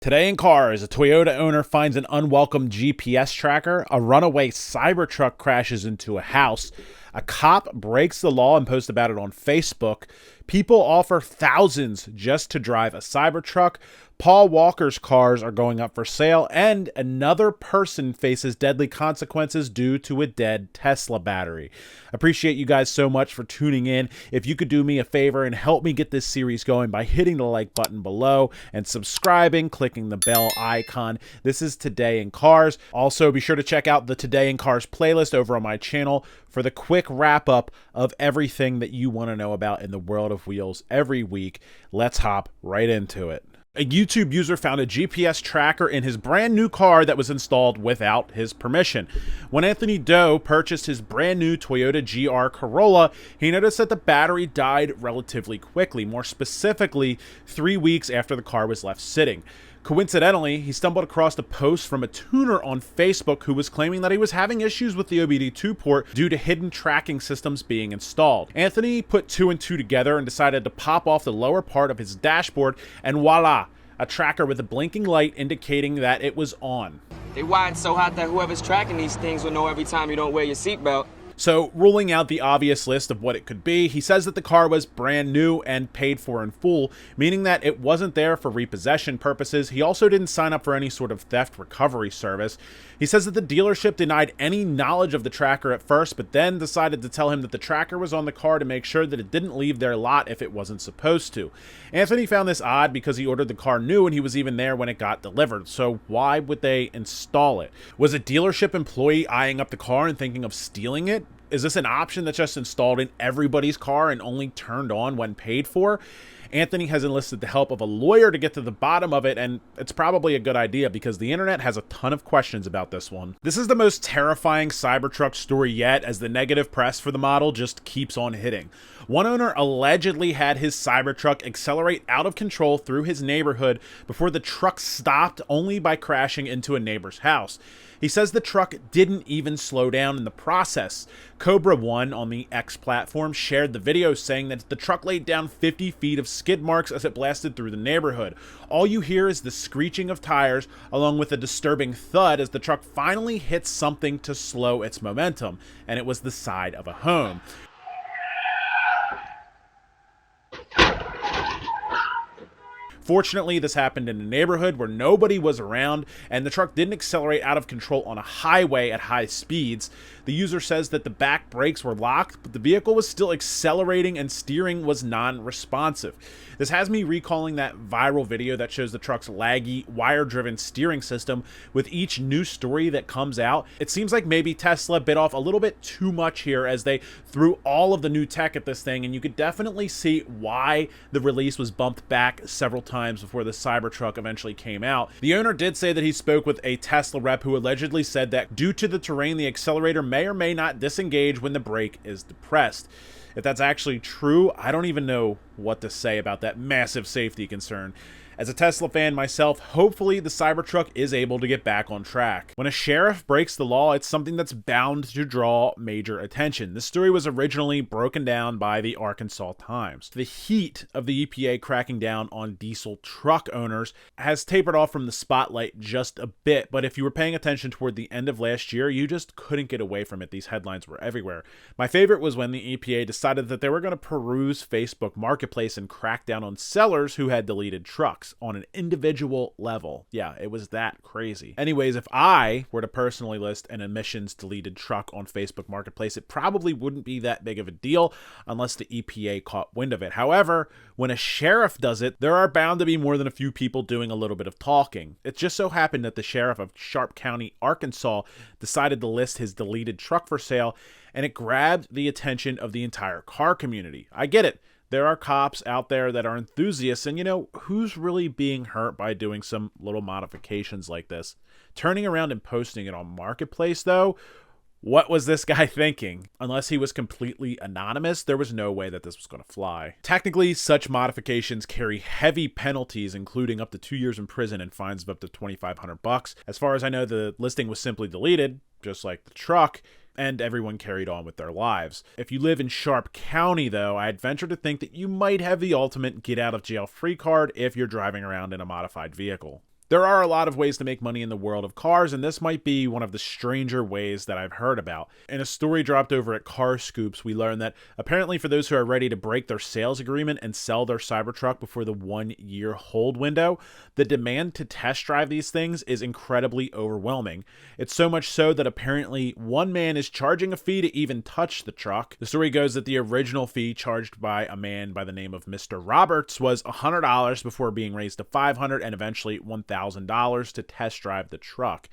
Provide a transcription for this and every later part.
Today in cars, a Toyota owner finds an unwelcome GPS tracker, a runaway Cybertruck crashes into a house, a cop breaks the law and posts about it on Facebook, people offer thousands just to drive a Cybertruck, Paul Walker's cars are going up for sale, and another person faces deadly consequences due to a dead Tesla battery. Appreciate you guys so much for tuning in. If you could do me a favor and help me get this series going by hitting the like button below and subscribing, clicking the bell icon. This is Today in Cars. Also, be sure to check out the Today in Cars playlist over on my channel for the quick wrap up of everything that you want to know about in the world of wheels every week. Let's hop right into it. A YouTube user found a GPS tracker in his brand new car that was installed without his permission. When Anthony Doe purchased his brand new Toyota GR Corolla, he noticed that the battery died relatively quickly, more specifically 3 weeks after the car was left sitting. Coincidentally, he stumbled across a post from a tuner on Facebook who was claiming that he was having issues with the OBD2 port due to hidden tracking systems being installed. Anthony put two and two together and decided to pop off the lower part of his dashboard, and voila, a tracker with a blinking light indicating that it was on. They wired so hot that whoever's tracking these things will know every time you don't wear your seatbelt. So, ruling out the obvious list of what it could be, he says that the car was brand new and paid for in full, meaning that it wasn't there for repossession purposes. He also didn't sign up for any sort of theft recovery service. He says that the dealership denied any knowledge of the tracker at first, but then decided to tell him that the tracker was on the car to make sure that it didn't leave their lot if it wasn't supposed to. Anthony found this odd because he ordered the car new and he was even there when it got delivered, so why would they install it? Was a dealership employee eyeing up the car and thinking of stealing it? Is this an option that's just installed in everybody's car and only turned on when paid for? Anthony has enlisted the help of a lawyer to get to the bottom of it, and it's probably a good idea because the internet has a ton of questions about this one. This is the most terrifying Cybertruck story yet, as the negative press for the model just keeps on hitting. One owner allegedly had his Cybertruck accelerate out of control through his neighborhood before the truck stopped, only by crashing into a neighbor's house. He says the truck didn't even slow down in the process. Cobra One on the X platform shared the video saying that the truck laid down 50 feet of skid marks as it blasted through the neighborhood. All you hear is the screeching of tires along with a disturbing thud as the truck finally hits something to slow its momentum, and it was the side of a home. Fortunately, this happened in a neighborhood where nobody was around, and the truck didn't accelerate out of control on a highway at high speeds. The user says that the back brakes were locked, but the vehicle was still accelerating and steering was non-responsive. This has me recalling that viral video that shows the truck's laggy, wire-driven steering system. With each new story that comes out, it seems like maybe Tesla bit off a little bit too much here as they threw all of the new tech at this thing, and you could definitely see why the release was bumped back several times before the Cybertruck eventually came out. The owner did say that he spoke with a Tesla rep who allegedly said that due to the terrain, the accelerator may or may not disengage when the brake is depressed. If that's actually true, I don't even know what to say about that massive safety concern. As a Tesla fan myself, hopefully the Cybertruck is able to get back on track. When a sheriff breaks the law, it's something that's bound to draw major attention. This story was originally broken down by the Arkansas Times. The heat of the EPA cracking down on diesel truck owners has tapered off from the spotlight just a bit, but if you were paying attention toward the end of last year, you just couldn't get away from it. These headlines were everywhere. My favorite was when the EPA decided that they were going to peruse Facebook Marketplace and crack down on sellers who had deleted trucks on an individual level. Yeah, it was that crazy. Anyways, if I were to personally list an emissions deleted truck on Facebook Marketplace, it probably wouldn't be that big of a deal unless the EPA caught wind of it. However, when a sheriff does it, there are bound to be more than a few people doing a little bit of talking. It just so happened that the sheriff of Sharp County, Arkansas, decided to list his deleted truck for sale, and it grabbed the attention of the entire car community. I get it. There are cops out there that are enthusiasts, and you know, who's really being hurt by doing some little modifications like this? Turning around and posting it on Marketplace, though, what was this guy thinking? Unless he was completely anonymous, there was no way that this was going to fly. Technically, such modifications carry heavy penalties, including up to 2 years in prison and fines of up to $2,500. As far as I know, the listing was simply deleted, just like the truck, and everyone carried on with their lives. If you live in Sharp County, though, I'd venture to think that you might have the ultimate get-out-of-jail-free card if you're driving around in a modified vehicle. There are a lot of ways to make money in the world of cars, and this might be one of the stranger ways that I've heard about. In a story dropped over at Car Scoops, we learned that apparently for those who are ready to break their sales agreement and sell their Cybertruck before the 1-year hold window, the demand to test drive these things is incredibly overwhelming. It's so much so that apparently one man is charging a fee to even touch the truck. The story goes that the original fee charged by a man by the name of Mr. Roberts was $100 before being raised to $500 and eventually $1,000 to test drive the truck.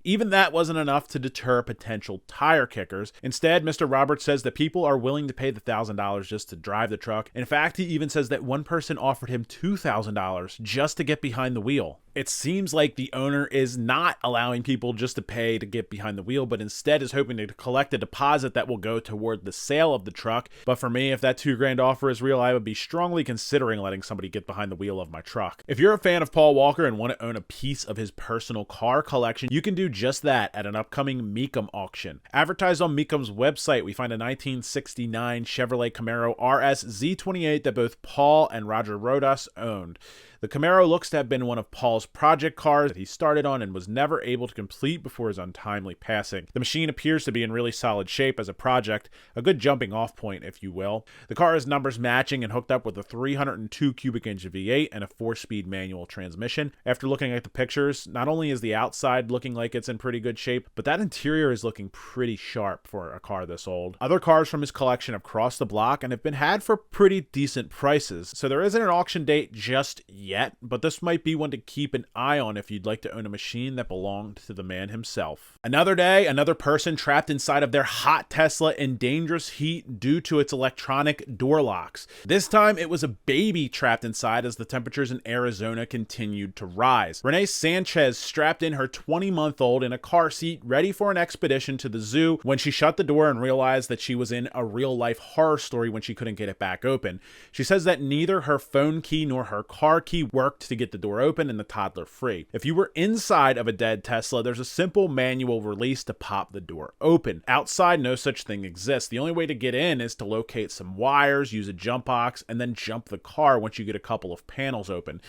Even that wasn't enough to deter potential tire kickers. Instead, Mr. Roberts says that people are willing to pay the $1,000 just to drive the truck. In fact, he even says that one person offered him $2,000 just to get behind the wheel. It seems like the owner is not allowing people just to pay to get behind the wheel, but instead is hoping to collect a deposit that will go toward the sale of the truck. But for me, if that $2,000 offer is real, I would be strongly considering letting somebody get behind the wheel of my truck. If you're a fan of Paul Walker and want to own a piece of his personal car collection, you can do just that at an upcoming Mecum auction. Advertised on Mecum's website, we find a 1969 Chevrolet Camaro RS Z28 that both Paul and Roger Rodas owned. The Camaro looks to have been one of Paul's project cars that he started on and was never able to complete before his untimely passing. The machine appears to be in really solid shape as a project, a good jumping off point, if you will. The car is numbers matching and hooked up with a 302 cubic inch V8 and a 4-speed manual transmission. After looking at the pictures, not only is the outside looking like it's in pretty good shape, but that interior is looking pretty sharp for a car this old. Other cars from his collection have crossed the block and have been had for pretty decent prices, so there isn't an auction date just yet, but this might be one to keep an eye on if you'd like to own a machine that belonged to the man himself. Another day, another person trapped inside of their hot Tesla in dangerous heat due to its electronic door locks. This time, it was a baby trapped inside as the temperatures in Arizona continued to rise. Renee Sanchez strapped in her 20-month-old in a car seat ready for an expedition to the zoo when she shut the door and realized that she was in a real-life horror story when she couldn't get it back open. She says that neither her phone key nor her car key worked to get the door open and the toddler free. If you were inside of a dead Tesla, there's a simple manual release to pop the door open. Outside, no such thing exists. The only way to get in is to locate some wires, use a jump box, and then jump the car once you get a couple of panels open.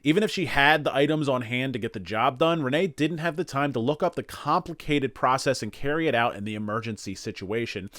Even if she had the items on hand to get the job done, Renee didn't have the time to look up the complicated process and carry it out in the emergency situation.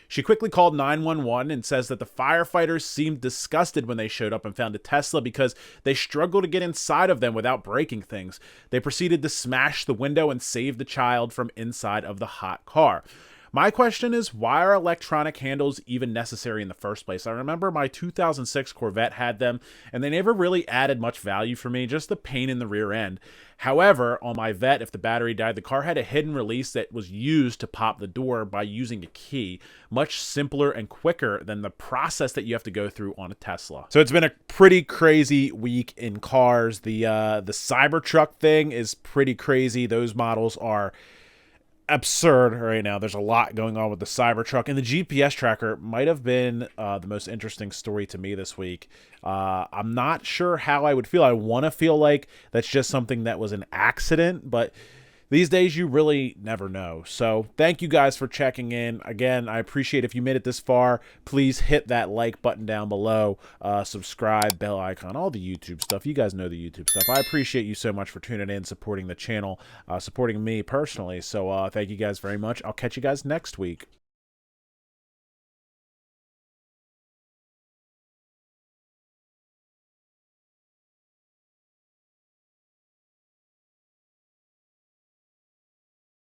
She quickly called 911 and says that the firefighters seemed disgusted when they showed up and found a Tesla because they struggled to get inside of them without breaking things. They proceeded to smash the window and save the child from inside of the hot car. My question is, why are electronic handles even necessary in the first place? I remember my 2006 Corvette had them, and they never really added much value for me, just the pain in the rear end. However, on my Vet, if the battery died, the car had a hidden release that was used to pop the door by using a key, much simpler and quicker than the process that you have to go through on a Tesla. So it's been a pretty crazy week in cars. The Cybertruck thing is pretty crazy. Those models are absurd right now. There's a lot going on with the Cybertruck, and the GPS tracker might have been the most interesting story to me this week. I'm not sure how I would feel. I want to feel like that's just something that was an accident, but these days you really never know. So thank you guys for checking in. Again, I appreciate if you made it this far. Please hit that like button down below, subscribe, bell icon, all the YouTube stuff. You guys know the YouTube stuff. I appreciate you so much for tuning in, supporting the channel, supporting me personally. So thank you guys very much. I'll catch you guys next week.